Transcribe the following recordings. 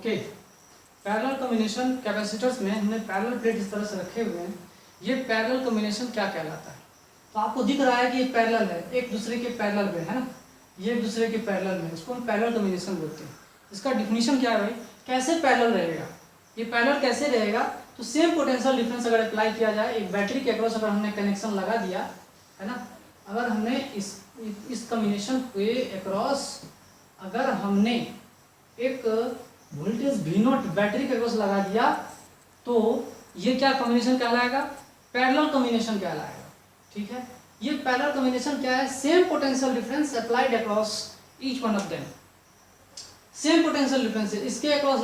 Okay, parallel combination capacitors में हमने parallel plate इस तरह से रखे हुए हैं। ये पैरेलल कॉम्बिनेशन क्या कहलाता है? तो आपको दिख रहा है कि ये पैरेलल है, एक दूसरे के पैरेलल में है ना, ये एक दूसरे के पैरेलल में, इसको हम पैरेलल कॉम्बिनेशन बोलते हैं। इसका डिफिनीशन क्या है भाई? कैसे पैरेलल रहेगा? ये पैरेलल कैसे रहेगा? तो सेम पोटेंशियल डिफरेंस अगर अप्लाई किया जाए, एक बैटरी के अक्रॉस अगर हमने कनेक्शन लगा दिया है ना, अगर हमने इस कॉम्बिनेशन के अक्रॉस अगर हमने एक वोल्टेज V0 बैटरी के अक्रॉस लगा दिया तो ये क्या कॉम्बिनेशन कहलाएगा? पैरेलल कॉम्बिनेशन कहलाएगा। ठीक है, ये पैरेलल कॉम्बिनेशन क्या है? Same potential difference applied across each one of them. Same potential difference है, इसके अक्रॉस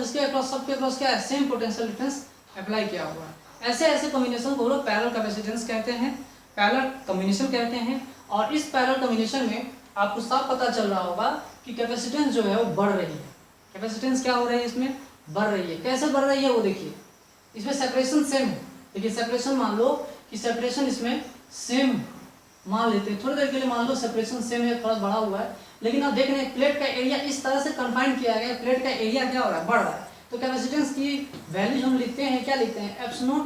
सबके अक्रॉस क्या है? सेम पोटेंशियल डिफरेंस अप्लाई किया हुआ है। ऐसे कॉम्बिनेशन को लोग पैरेलल कैपेसिटेंस कहते हैं, पैरेलल कॉम्बिनेशन कहते हैं। और इस पैरेलल कॉम्बिनेशन में आपको साफ पता चल रहा होगा कि कैपेसिटेंस जो है वो बढ़ रही है। कैपेसिटेंस क्या हो रही है? इसमें बढ़ रही है। कैसे बढ़ रही है वो देखिए, इसमें सेपरेशन सेम है। देखिए सेपरेशन मान लो कि सेपरेशन इसमें सेम मान लेते हैं, थोड़ी देर के लिए मान लो सेपरेशन सेम है, थोड़ा बढ़ा हुआ है, लेकिन अब देख रहे हैं प्लेट का एरिया इस तरह से कंफाइन किया गया है, प्लेट का एरिया क्या हो रहा है? बढ़ रहा है। तो कैपेसिटेंस की वैल्यू हम लिखते हैं, क्या लिखते हैं? एप्सिलॉन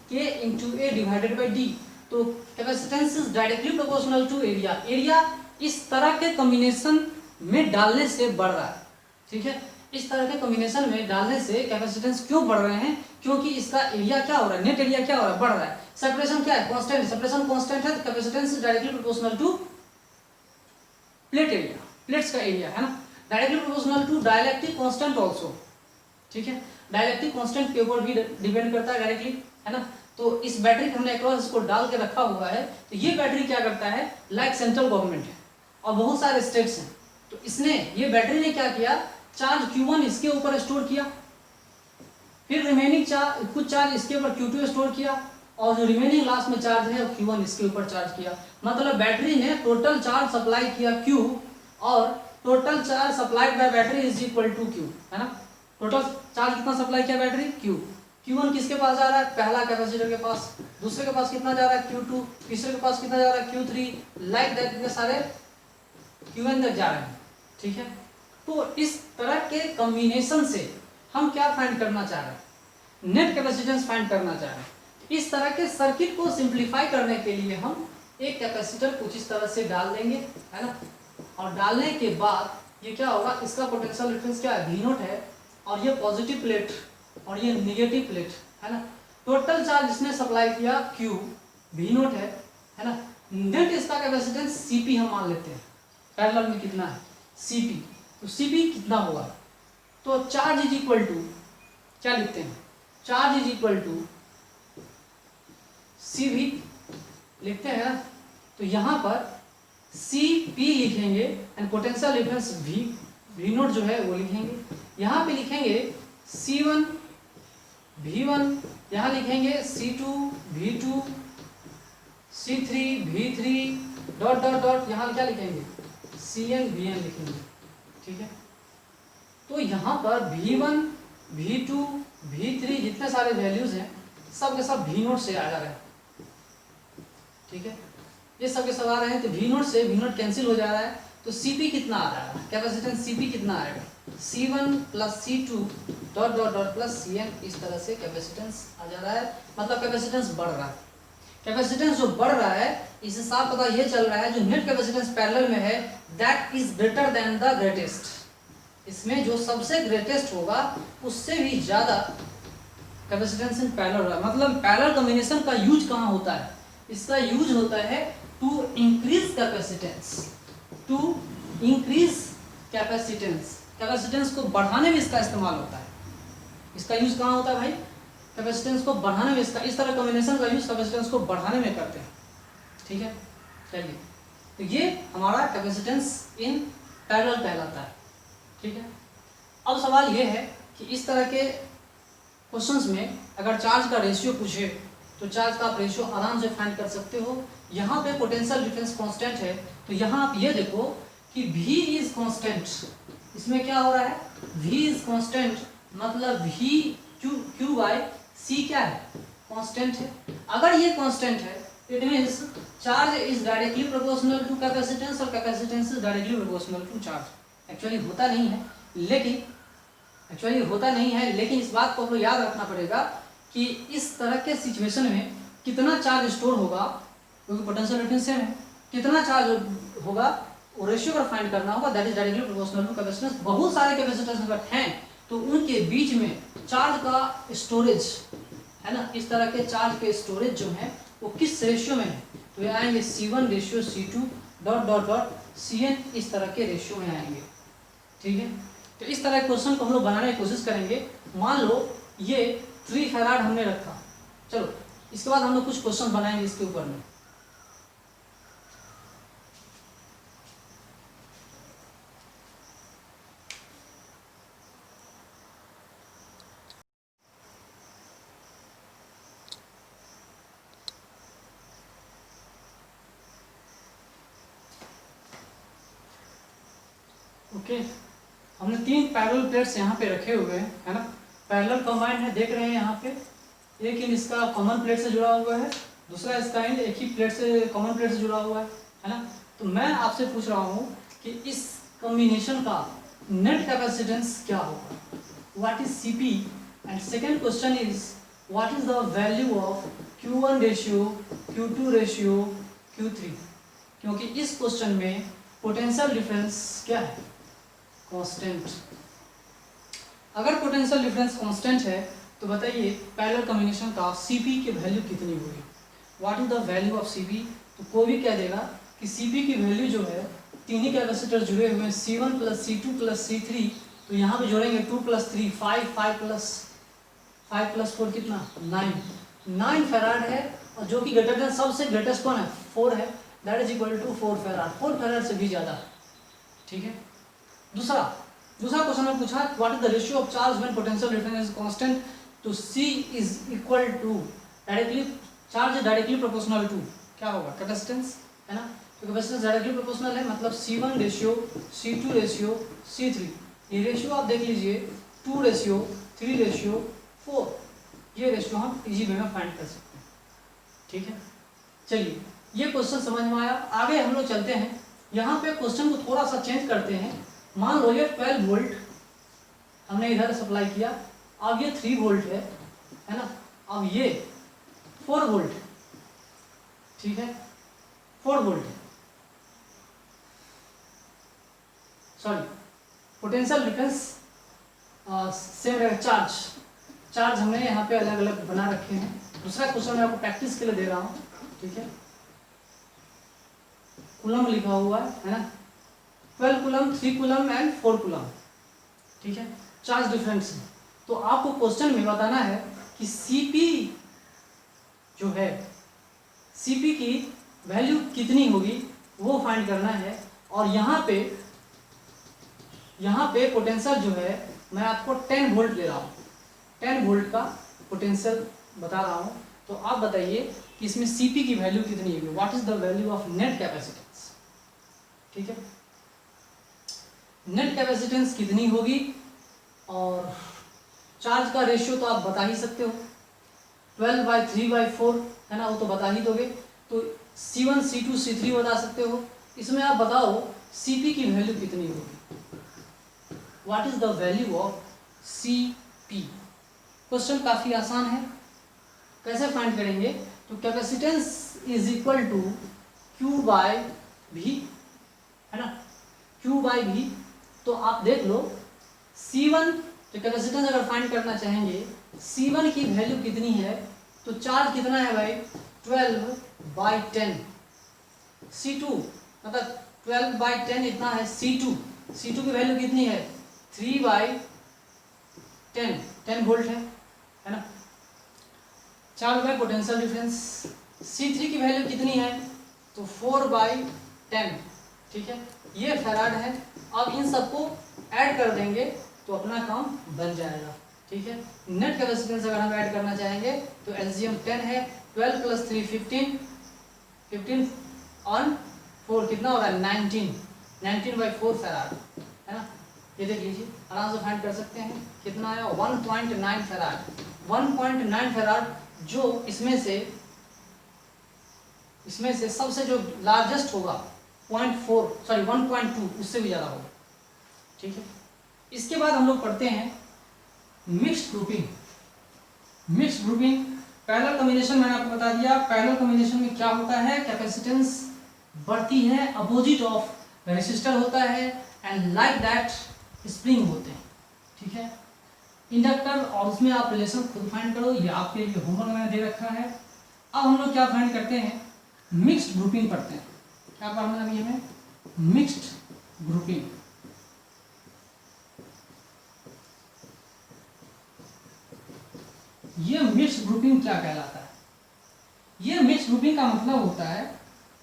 के into A divided by D. तो capacitance is directly proportional to area. Area इस तरह के कॉम्बिनेशन में डालने से बढ़ रहा है। ठीक है, इस तरह के कॉम्बिनेशन में डालने से कैपेसिटेंस क्यों बढ़ रहे हैं? क्योंकि इसका एरिया क्या हो रहा है? नेट एरिया क्या हो रहा है? बढ़ रहा है। सेपरेशन क्या है? कांस्टेंट। सेपरेशन कांस्टेंट है तो capacitance is directly proportional to plate area, plates का एरिया है ना, directly proportional to dielectric constant also. ठीक है, डाइलेक्ट्रिक कांस्टेंट के ऊपर भी डिपेंड करता है डायरेक्टली, है ना। तो इस बैटरी को हमने अक्रॉस इसको डाल के रखा हुआ है, तो ये बैटरी क्या करता है? लाइक सेंट्रल गवर्नमेंट है और बहुत सारे स्टेट्स हैं, तो इसने ये बैटरी ने क्या किया? चार्ज Q1 इसके ऊपर स्टोर किया, फिर रिमेनिंग चार्ज कुछ चार्ज इसके ऊपर Q2 स्टोर किया, और जो रिमेनिंग लास्ट में चार्ज है Q1 इसके ऊपर चार्ज किया। मतलब बैटरी ने टोटल चार्ज सप्लाई किया Q, और total charge supplied by battery is equal to Q, है ना। टोटल चार्ज कितना सप्लाई किया बैटरी? Q। Q1 किसके पास जा रहा है? पहला कैपेसिटर के पास। दूसरे के पास कितना जा रहा है? Q2। तीसरे के पास कितना जा रहा है? Q3। लाइक दैट इतने सारे Qn तक जा रहे हैं। ठीक है, तो इस तरह के कॉम्बिनेशन से हम क्या फाइंड करना चाह रहे हैं? नेट कैपेसिटेंस फाइंड करना चाह रहे हैं। इस तरह के सर्किट को सिंप्लीफाई करने के लिए हम एक कैपेसिटर कुछ इस तरह से डाल देंगे, है ना, और डालने के बाद ये क्या होगा? इसका पोटेंशियल डिफरेंस क्या है? V0 है, और ये पॉजिटिव प्लेट और ये नेगेटिव प्लेट, है ना। टोटल चार्ज इसने सप्लाई किया Q, V0 है ना। नेट इसका कैपेसिटेंस Cp हम मान लेते हैं, पैरेलल में कितना है? Cp। तो Cp कितना होगा? तो चार्ज इज इक्वल टू क्या लिखते हैं? Charge is equal to Cv लिखते हैं ना। तो यहाँ पर Cp लिखेंगे एंड पोटेंशियल डिफरेंस V0 जो है वो लिखेंगे। यहाँ पे लिखेंगे C1 V1, यहाँ लिखेंगे C2 V2, C3 V3 dot dot dot, यहाँ क्या लिखेंगे? Cn Vn लिखेंगे। ठीक है, तो यहाँ पर V1 V2 V3 जितने सारे वैल्यूज हैं सब के सब V0 से आ जा रहे हैं। ठीक है, ये सब के सब आ रहे हैं, तो V0 से V0 कैंसिल हो जा रहा है, तो Cp कितना आ रहा है? कैपेसिटेंस Cp कितना आएगा? C1 plus C2 dot dot dot plus Cn। इस तरह से कैपेसिटेंस आ जा रहा है, मतलब कैपेसिटेंस बढ़ रहा है। कैपेसिटेंस जो बढ़ रहा है, इससे साफ पता ये चल रहा है जो नेट कैपेसिटेंस पैरेलल में है that is greater than the greatest. इसमें जो सबसे ग्रेटेस्ट होगा उससे भी ज्यादा कैपेसिटेंस इन पैरेलल होगा। मतलब पैरेलल कॉम्बिनेशन का यूज कहाँ होता है? इसका यूज होता है to increase capacitance, to increase capacitance. Capacitance को बढ़ाने में इसका इस्तेमाल होता है। इसका यूज कहाँ होता है भाई? कैपेसिटेंस को बढ़ाने में। इसका इस तरह कॉम्बिनेशन का यूज कैपेसिटेंस को बढ़ाने में करते हैं। ठीक है, चलिए, तो ये हमारा कैपेसिटेंस इन पैरेलल कहलाता है। ठीक है, अब सवाल ये है कि इस तरह के क्वेश्चंस में अगर चार्ज का रेशियो पूछे तो चार्ज का आप रेशियो आराम से फाइंड कर सकते हो। यहाँ पे पोटेंशियल डिफरेंस कांस्टेंट है, तो यहाँ आप ये देखो कि V इज कांस्टेंट। इसमें क्या हो रहा है? V इज कांस्टेंट, मतलब V Q बाय C क्या है? कांस्टेंट है। अगर ये कांस्टेंट है it means charge is directly proportional to capacitance और capacitance is directly proportional to charge. Actually होता नहीं है, लेकिन एक्चुअली होता नहीं है, लेकिन इस बात को हम लोग याद रखना पड़ेगा कि इस तरह के सिचुएशन में कितना चार्ज स्टोर होगा, क्योंकि पोटेंशियल डिफरेंस सेम है, कितना चार्ज होगा वो रेशियो पर फाइंड करना होगा, that is directly proportional to capacitance. बहुत सारे कैपेसिटेंस अगर हैं तो उनके बीच में चार्ज का स्टोरेज है ना, इस तरह के चार्ज के स्टोरेज जो है वो किस रेशियो में है, तो ये आएंगे C1 ratio C2 dot dot dot Cn, इस तरह के रेशियो में आएंगे। ठीक है, तो इस तरह के क्वेश्चन को हम लोग बनाने की कोशिश करेंगे। मान लो ये 3 फैराड हमने रखा, चलो इसके बाद हम लोग कुछ क्वेश्चन बनाएंगे इसके ऊपर में। ओके, हमने 3 पैरेलल प्लेट्स यहाँ पे रखे हुए हैं, है ना, पैरेलल कंबाइंड है, देख रहे हैं यहाँ पे। एक इन इसका कॉमन प्लेट से जुड़ा हुआ है, दूसरा इसका इन एक ही प्लेट से कॉमन प्लेट से जुड़ा हुआ है ना। तो मैं आपसे पूछ रहा हूँ कि इस कॉम्बिनेशन का नेट कैपेसिटेंस क्या होगा, what is Cp, and second question is what is the value of Q1 ratio, Q2 ratio, Q3, क्योंकि इस क्वेश्चन में पोटेंशियल डिफरेंस क्या है, कांस्टेंट। अगर पोटेंशियल डिफरेंस कांस्टेंट है तो बताइए पैरेलल कॉम्बिनेशन का Cp की वैल्यू कितनी होगी, what is the value of Cp। तो कोई भी कह देगा कि Cp की वैल्यू जो है, तीन ही कैपेसिटर जुड़े हुए हैं C1 plus C2 plus C3, तो यहाँ पे जोड़ेंगे 2 प्लस 3 5, 5 प्लस 4 कितना 9 फैराड है, और जो कि ग्रेटर देन सबसे ग्रेटेस्ट कौन है 4 है, that is equal to 4 farad, 4 farad से भी ज़्यादा है। ठीक है, दूसरा क्वेश्चन में पूछा what is the ratio of charge when potential difference is constant, तो C is equal to directly charge directly proportional to क्या होगा कैपेसिटेंस, है ना। तो कैपेसिटेंस डायरेक्टली प्रोपोर्शनल है, मतलब C1 ratio C2 ratio C3, ये रेशियो आप देख लीजिए 2 रेशियो 3 रेशियो 4, ये रेशियो हम इजी वे में फाइंड कर सकते हैं। ठीक है, चलिए ये क्वेश्चन समझ में आया, आगे हम लोग चलते हैं। यहाँ पे क्वेश्चन को थोड़ा सा चेंज करते हैं। मान लो ये 12 वोल्ट हमने इधर सप्लाई किया, अब ये 3 वोल्ट है ना, अब ये 4 वोल्ट, ठीक है 4 volt, sorry potential difference same रहेगा, चार्ज हमने यहाँ पे अलग अलग बना रखे हैं। दूसरा क्वेश्चन मैं आपको प्रैक्टिस के लिए दे रहा हूँ, ठीक है, कूलम लिखा हुआ है ना, 12 कूलम, 3 कूलम एंड 4 कूलम, ठीक है, चार्ज डिफरेंस है। तो आपको क्वेश्चन में बताना है कि Cp जो है, Cp की वैल्यू कितनी होगी वो फाइंड करना है। और यहाँ पे पोटेंशियल जो है मैं आपको 10 वोल्ट ले रहा हूँ, 10 वोल्ट का पोटेंशियल बता रहा हूँ। तो आप बताइए कि इसमें Cp की वैल्यू कितनी होगी, what is the value of net capacitance. ठीक है, नेट कैपेसिटेंस कितनी होगी, और चार्ज का रेशियो तो आप बता ही सकते हो, 12/3/4 है ना, वो तो बता ही दोगे। तो C1 C2 C3 बता सकते हो। इसमें आप बताओ Cp की वैल्यू कितनी होगी, what is the value of Cp। Question काफ़ी आसान है, कैसे फाइंड करेंगे, तो capacitance is equal to Q/V है ना, Q/V। तो आप देख लो C1, तो कैपेसिटेंस अगर फाइंड करना चाहेंगे C1 की वैल्यू कितनी है, तो चार्ज कितना है भाई 12/10, C2 मतलब 12/10 इतना है, C2 की वैल्यू कितनी है 3/10, 10 वोल्ट है ना। Charge by potential difference, C3 की वैल्यू कितनी है, तो 4/10, ठीक है, ये फैराड है। अब इन सबको ऐड कर देंगे तो अपना काम बन जाएगा। ठीक है, नेट कैपेसिटेंस अगर हम ऐड करना चाहेंगे तो एलसीएम 10 है, 12 प्लस 3 15 ऑन 4 कितना होगा 19/4 फैराड है ना। ये देख लीजिए, आराम से फाइंड कर सकते हैं कितना आया 1.9 फैराड, 1.9 फैराड, जो इसमें से सबसे जो लार्जेस्ट होगा 1.2 उससे भी ज़्यादा होगा। ठीक है, इसके बाद हम लोग पढ़ते हैं mixed grouping, mixed grouping parallel combination मैंने आपको बता दिया। पैरेलल कॉम्बिनेशन में क्या होता है, कैपेसिटेंस बढ़ती है, अपोजिट ऑफ रेसिस्टर होता है, एंड लाइक दैट स्प्रिंग होते हैं, ठीक है। इंडक्टर और उसमें आप रिलेशन खुद फाइंड करो, ये आपके लिए होमवर्क मैंने दे रखा है। अब हम लोग क्या फाइंड करते हैं, मिक्स्ड ग्रुपिंग पढ़ते हैं। क्या पढ़ना है अभी हमें, मिक्स्ड ग्रुपिंग। ये मिक्स्ड ग्रुपिंग क्या कहलाता है, ये मिक्स्ड ग्रुपिंग का मतलब होता है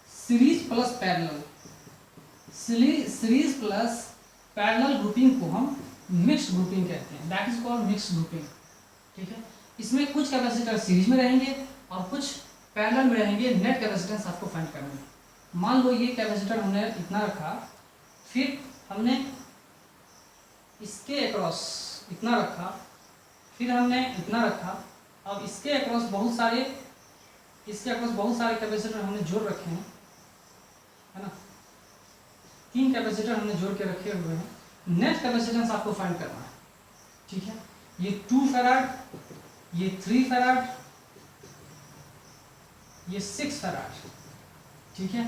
series plus parallel, series plus parallel grouping को हम मिक्स्ड ग्रुपिंग कहते हैं, that is called mixed grouping, ठीक है। इसमें कुछ कैपेसिटर सीरीज में रहेंगे और कुछ पैरेलल में रहेंगे, नेट कैपेसिटेंस आपको फाइंड करना है। मान लो ये कैपेसिटर हमने इतना रखा, फिर हमने इसके अक्रॉस इतना रखा, फिर हमने इतना रखा, अब इसके अक्रॉस बहुत सारे कैपेसिटर हमने जोड़ रखे हैं, है ना। 3 कैपेसिटर हमने जोड़ के रखे हुए हैं। नेट कैपेसिटेंस आपको फाइंड करना है, ठीक है। ये 2 फैराड, ये 3 फैराड, ये 6 फैराड, ठीक है।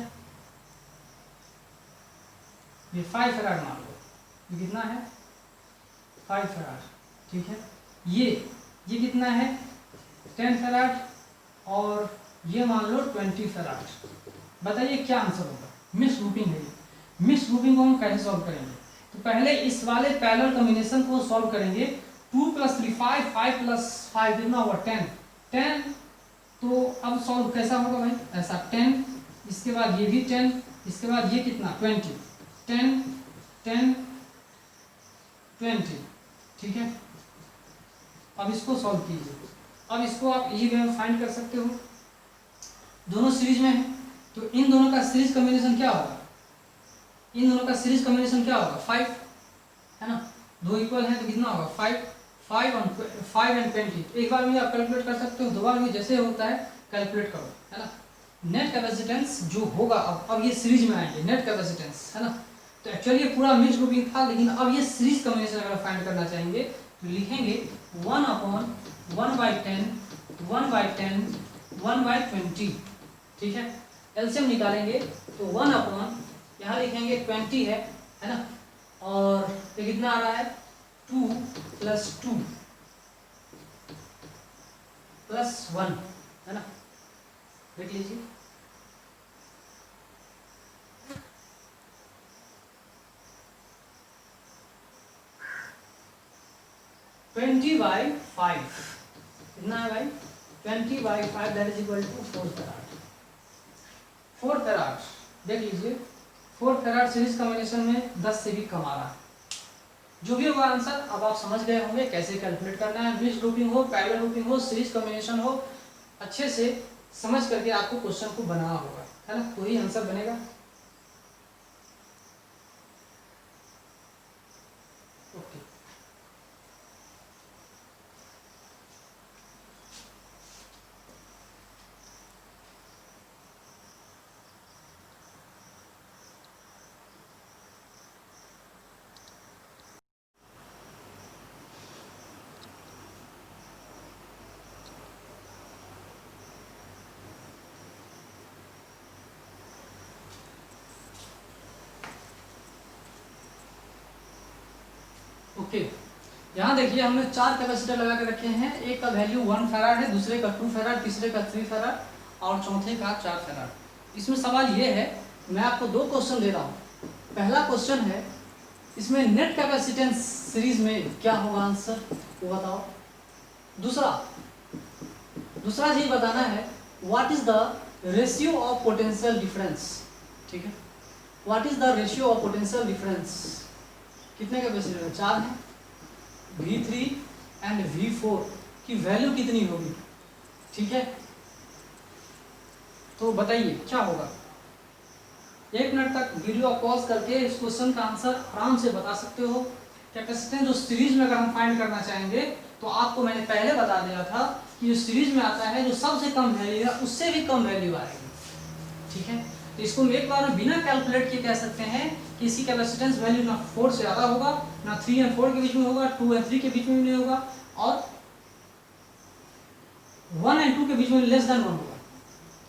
ये 5 फैराड मान लो, ये कितना है 5 फैराड, ठीक है। ये कितना है 10 फैराड, और ये मान लो 20 फैराड। बताइए क्या आंसर होगा, मिक्स्ड ग्रुपिंग है ये। मिक्स्ड ग्रुपिंग को हम कैसे सॉल्व करेंगे, तो पहले इस वाले पैरेलल कॉम्बिनेशन को सॉल्व करेंगे। 2 + 3 5, 5 + 5 कितना हुआ 10। तो अब सॉल्व कैसा होगा भाई, ऐसा 10, इसके बाद ये भी 10, इसके बाद ये कितना 20, 10 10 20, ठीक है। अब इसको सॉल्व कीजिए। अब इसको आप इजी वे में फाइंड कर सकते हो, दोनों सीरीज में है, तो इन दोनों का सीरीज कॉम्बिनेशन क्या होगा, इन दोनों का सीरीज कॉम्बिनेशन क्या होगा 5, है ना। 2 इक्वल है तो कितना होगा 5 एंड 20। एक बार में आप कैलकुलेट कर सकते हो, दो बार में जैसे होता है कैलकुलेट करो, है ना। नेट कैपेसिटेंस जो होगा, अब ये सीरीज में आएंगे नेट कैपेसिटेंस, है ना। तो एक्चुअली ये पूरा मिक्स्ड ग्रुपिंग था, लेकिन अब ये सीरीज कॉम्बिनेशन अगर फाइंड करना चाहेंगे तो लिखेंगे 1/10 1/10 1/20, ठीक है। एलसीएम निकालेंगे तो 1 यहाँ लिखेंगे 20 है ना, और ये कितना आ रहा है 2 + 2 + 1, है ना। देख लीजिए, ट्वेंटी बाई 5 कितना है भाई 20/5, that is equal to 4 farad. 4 farad देख लीजिए, 4 फैराड सीरीज कॉम्बिनेशन में 10 से भी कम आ रहा है। जो भी होगा आंसर अब आप समझ गए होंगे कैसे कैलकुलेट करना है। मिक्स्ड ग्रुपिंग हो, पैरेलल ग्रुपिंग हो, सीरीज कॉम्बिनेशन हो, अच्छे से समझ करके आपको क्वेश्चन को बनाना होगा, है ना, तो ही आंसर बनेगा। Okay, okay. यहाँ देखिए हमने 4 कैपेसिटर लगा के रखे हैं। एक का वैल्यू 1 फैराड है, दूसरे का 2 फैराड, तीसरे का 3 फैराड और चौथे का 4 फैराड। इसमें सवाल ये है, मैं आपको 2 क्वेश्चन दे रहा हूँ। पहला क्वेश्चन है, इसमें नेट कैपेसिटेंस सीरीज में क्या होगा आंसर वो बताओ। दूसरा चीज बताना है, what is the ratio of potential difference, ठीक है। What is the ratio of potential difference, कितने कैपेसिटर है 4 हैं, V3 एंड V4 की वैल्यू कितनी होगी, ठीक है। तो बताइए क्या होगा। 1 मिनट तक वीडियो पॉज करके इस क्वेश्चन का आंसर आराम से बता सकते हो। कैपेसिटेंस जो सीरीज में अगर हम फाइंड करना चाहेंगे तो आपको मैंने पहले बता दिया था कि जो सीरीज में आता है जो सबसे कम वैल्यू है उससे भी कम वैल्यू आएगी, ठीक है। तो इसको हम एक बार में बिना कैलकुलेट किए कह सकते हैं कि इसकी कैपेसिटेंस वैल्यू ना 4 से ज़्यादा होगा, ना 3 और 4 के बीच में होगा, 2 और 3 के बीच में नहीं होगा, और 1 एंड 2 के बीच में लेस देन 1 होगा।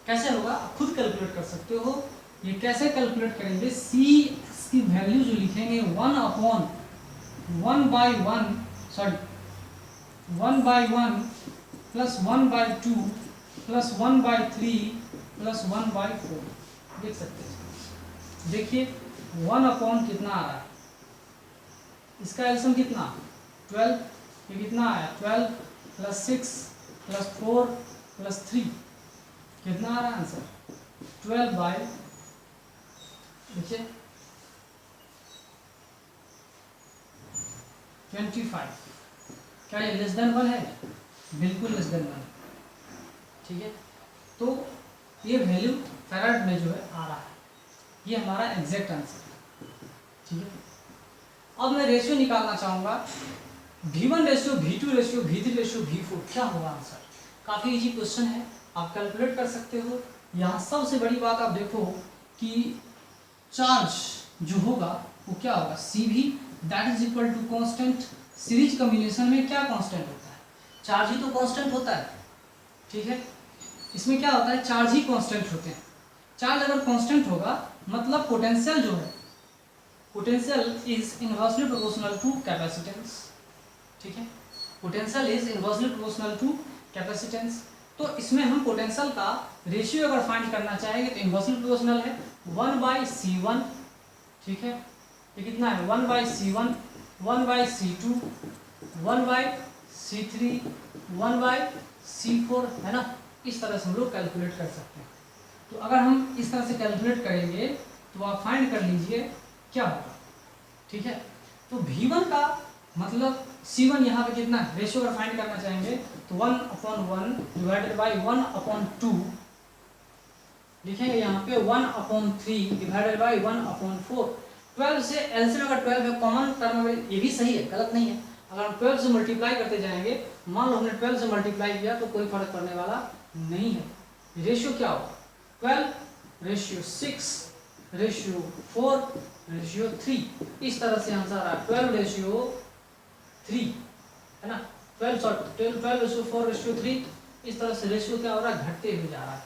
कैसे होगा आप खुद कैलकुलेट कर सकते हो। ये कैसे कैलकुलेट करेंगे, सी की वैल्यू जो लिखेंगे 1/1 प्लस 1/2 प्लस 1/3 प्लस 1/4 देख सकते हैं। देखिए 1 कितना आ रहा है, इसका एलसीएम कितना 12, ये कितना आया 12 प्लस 6 प्लस 4 प्लस 3 कितना आ रहा है आंसर 12/, देखिए 25। क्या ये लेस देन 1 है, बिल्कुल लेस देन 1, ठीक है। तो ये वैल्यू फैराड में जो है आ रहा है, ये हमारा एग्जैक्ट आंसर है, ठीक है। अब मैं रेशियो निकालना चाहूँगा V1 ratio, V2 ratio, V3 ratio, V4 क्या होगा आंसर। काफ़ी इजी क्वेश्चन है, आप कैलकुलेट कर सकते हो। यहाँ सबसे बड़ी बात आप देखो कि चार्ज जो होगा वो क्या होगा, CV that is equal to constant. Series combination में क्या कांस्टेंट होता है, चार्ज ही तो कांस्टेंट होता है, ठीक है। इसमें क्या होता है, चार्ज ही कांस्टेंट होते हैं। चार्ज अगर कांस्टेंट होगा मतलब पोटेंशियल जो है, potential is inversely proportional to capacitance, ठीक है। Potential is inversely proportional to capacitance. तो इसमें हम पोटेंशियल का रेशियो अगर फाइंड करना चाहेंगे तो इनवर्सली प्रोपोर्शनल है 1/C1, ठीक है। ये कितना है 1/C1, 1/C2, 1/C3, 1/C4, है ना। इस तरह से हम लोग कैलकुलेट कर सकते हैं। तो अगर हम इस तरह से कैलकुलेट करेंगे तो आप फाइंड कर लीजिए क्या होगा, ठीक है। तो V1 का मतलब C1 यहाँ पे कितना है, रेशियो अगर फाइंड करना चाहेंगे तो 1/1 डिवाइडेड बाई 1/2 लिखेंगे यहाँ पे 1/3 डिवाइडेड बाई 1/4। 12 से एलसीएम अगर 12 है, कॉमन टर्म में ये भी सही है, गलत नहीं है। अगर हम 12 से मल्टीप्लाई करते जाएंगे, मान लो हमने 12 से मल्टीप्लाई किया तो कोई फर्क पड़ने वाला नहीं है। रेशियो क्या होगा 12/6/4/3, इस तरह से आंसर आ रहा है 12/3, है ना। 12/4/3, इस तरह से रेशियो क्या हो रहा है, घटते हुए जा रहा है,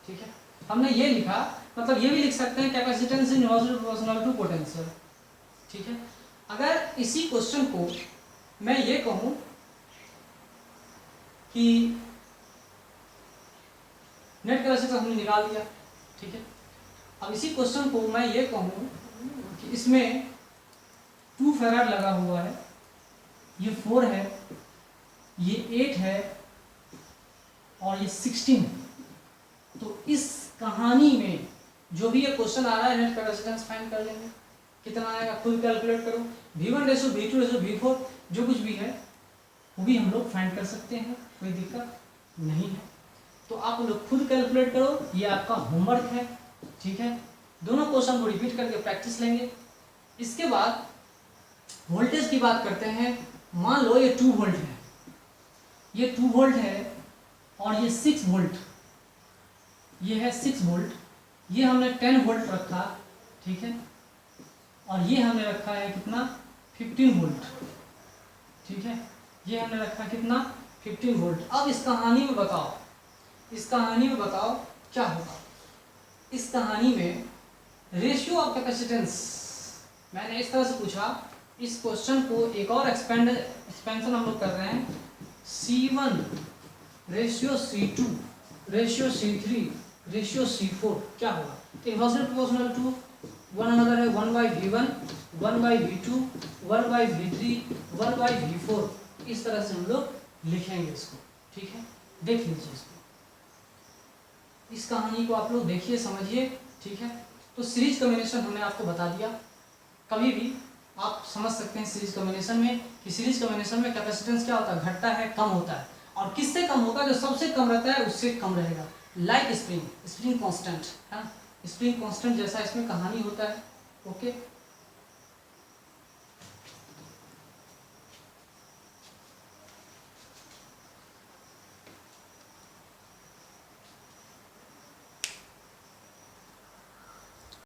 ठीक है। हमने ये लिखा, मतलब ये भी लिख सकते हैं capacitance inversely proportional to potential, ठीक है। अगर इसी क्वेश्चन को मैं ये कहूँ कि नेट कैपेसिटेंस हमने निकाल दिया, ठीक है। अब इसी क्वेश्चन को मैं ये कहूँ कि इसमें 2 फैराड लगा हुआ है, ये 4 है, ये 8 है और ये 16 है। तो इस कहानी में जो भी ये क्वेश्चन आ रहा है नेट कैपेसिटेंस फाइंड कर लेंगे, कितना आएगा खुद कैलकुलेट करो। V1 ratio, V2 ratio, V4 जो कुछ भी है वो भी हम लोग फाइंड कर सकते हैं, कोई दिक्कत नहीं है। तो आप लोग खुद कैलकुलेट करो, ये आपका होमवर्क है, ठीक है। दोनों क्वेश्चन को रिपीट करके प्रैक्टिस लेंगे। इसके बाद वोल्टेज की बात करते हैं। मान लो ये 2 वोल्ट है, ये 2 वोल्ट है और ये 6 वोल्ट, ये है 6 वोल्ट, ये हमने 10 वोल्ट रखा, ठीक है। और ये हमने रखा है कितना 15 वोल्ट, ठीक है। ये हमने रखा कितना 15 वोल्ट। अब इस कहानी में बताओ, इस कहानी में बताओ क्या होगा। इस कहानी में रेशियो ऑफ कैपेसिटेंस मैंने इस तरह से पूछा। इस क्वेश्चन को एक और एक्सपेंशन हम लोग कर रहे हैं, C1 ratio C2 ratio C3 ratio C4 क्या होगा। Inversely proportional to one another है 1/V1, 1/V2, 1/V3, 1/V4, इस तरह से हम लोग लिखेंगे इसको, ठीक है। देख लीजिए इसको, इस कहानी को आप लोग देखिए, समझिए, ठीक है। तो सीरीज कॉम्बिनेशन हमने आपको बता दिया। कभी भी आप समझ सकते हैं सीरीज कॉम्बिनेशन में कि सीरीज कॉम्बिनेशन में कैपेसिटेंस क्या होता है, घटता है, कम होता है। और किससे कम होगा, जो सबसे कम रहता है उससे कम रहेगा। लाइक स्प्रिंग, स्प्रिंग कांस्टेंट है, स्प्रिंग कांस्टेंट जैसा इसमें कहानी होता है, ओके।